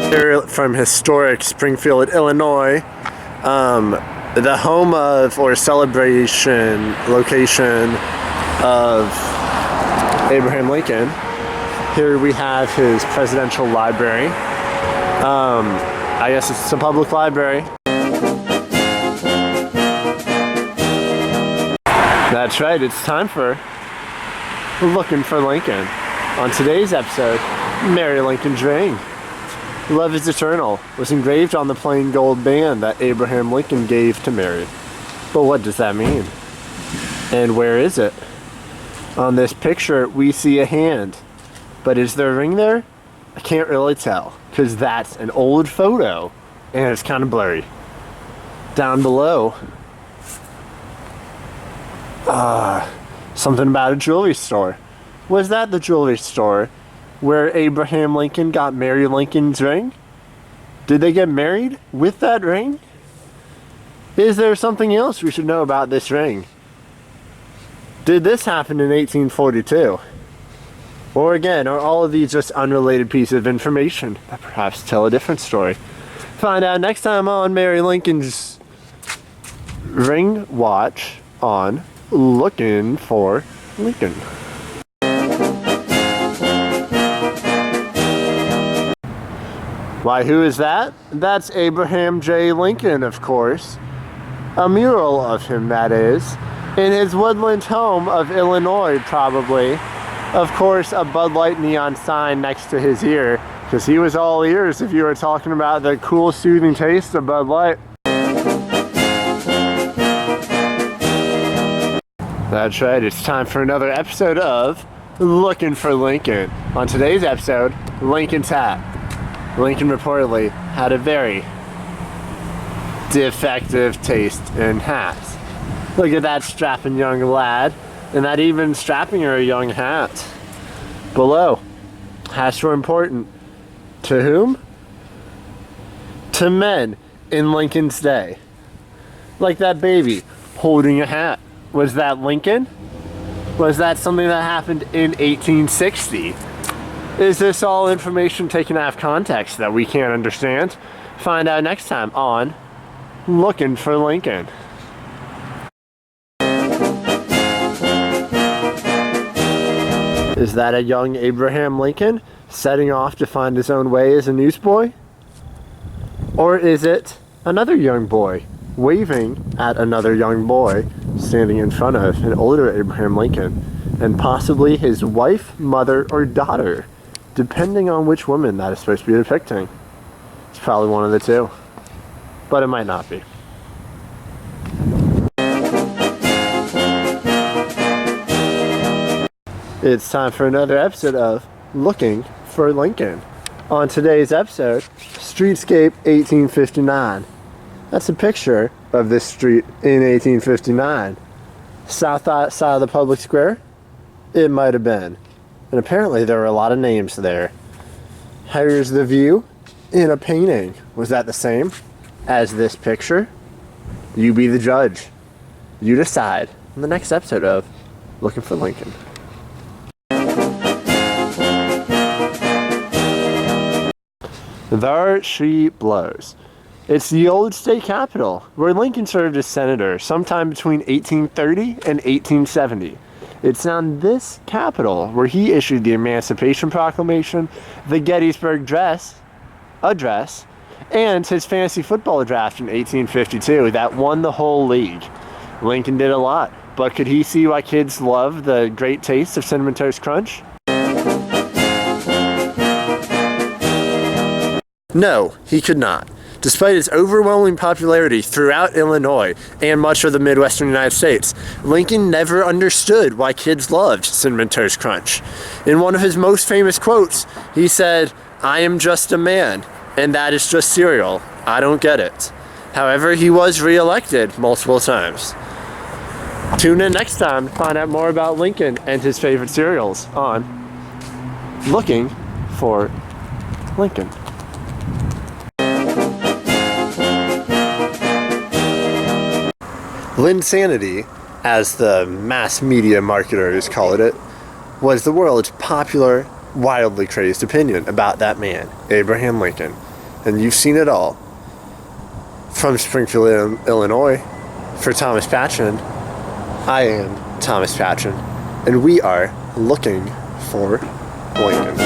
Here from historic Springfield, Illinois, the home of or celebration location of Abraham Lincoln. Here we have his presidential library. I guess it's a public library. That's right, it's time for Looking for Lincoln. On today's episode, Mary Lincoln's ring. Love is eternal was engraved on the plain gold band that Abraham Lincoln gave to Mary. But what does that mean? And where is it? On this picture, we see a hand. But is there a ring there? I can't really tell, because that's an old photo, and it's kind of blurry. Down below, something about a jewelry store. Was that the jewelry store where Abraham Lincoln got Mary Lincoln's ring? Did they get married with that ring? Is there something else we should know about this ring? Did this happen in 1842? Or again, are all of these just unrelated pieces of information that perhaps tell a different story? Find out next time on Mary Lincoln's ring watch on Looking for Lincoln. Why, who is that? That's Abraham J. Lincoln, of course. A mural of him, that is, in his woodland home of Illinois, probably. Of course, a Bud Light neon sign next to his ear, because he was all ears if you were talking about the cool, soothing taste of Bud Light. That's right, it's time for another episode of Looking for Lincoln. On today's episode, Lincoln's hat. Lincoln reportedly had a very defective taste in hats. Look at that strapping young lad, and that even strapping her a young hat. Below, hats were important. To whom? To men in Lincoln's day. Like that baby holding a hat. Was that Lincoln? Was that something that happened in 1860? Is this all information taken out of context that we can't understand? Find out next time on Looking for Lincoln. Is that a young Abraham Lincoln setting off to find his own way as a newsboy? Or is it another young boy waving at another young boy standing in front of an older Abraham Lincoln and possibly his wife, mother, or daughter, depending on which woman that is supposed to be depicting? It's probably one of the two, but it might not be. It's time for another episode of Looking for Lincoln. On today's episode, Streetscape 1859. That's a picture of this street in 1859. South side of the public square? It might have been. And apparently there were a lot of names there. Here's the view in a painting. Was that the same as this picture? You be the judge. You decide in the next episode of Looking for Lincoln. There she blows. It's the old state capitol, where Lincoln served as senator sometime between 1830 and 1870. It's on this capitol where he issued the Emancipation Proclamation, the Gettysburg Address, and his fantasy football draft in 1852 that won the whole league. Lincoln did a lot, but could he see why kids love the great taste of Cinnamon Toast Crunch? No, he could not. Despite its overwhelming popularity throughout Illinois and much of the Midwestern United States, Lincoln never understood why kids loved Cinnamon Toast Crunch. In one of his most famous quotes, he said, "I am just a man, and that is just cereal. I don't get it." However, he was re-elected multiple times. Tune in next time to find out more about Lincoln and his favorite cereals on Looking for Lincoln. Linsanity, as the mass media marketers called it, was the world's popular, wildly crazed opinion about that man, Abraham Lincoln. and you've seen it all. From Springfield, Illinois, for Thomas Patchen, I am Thomas Patchen, and we are looking for Lincoln.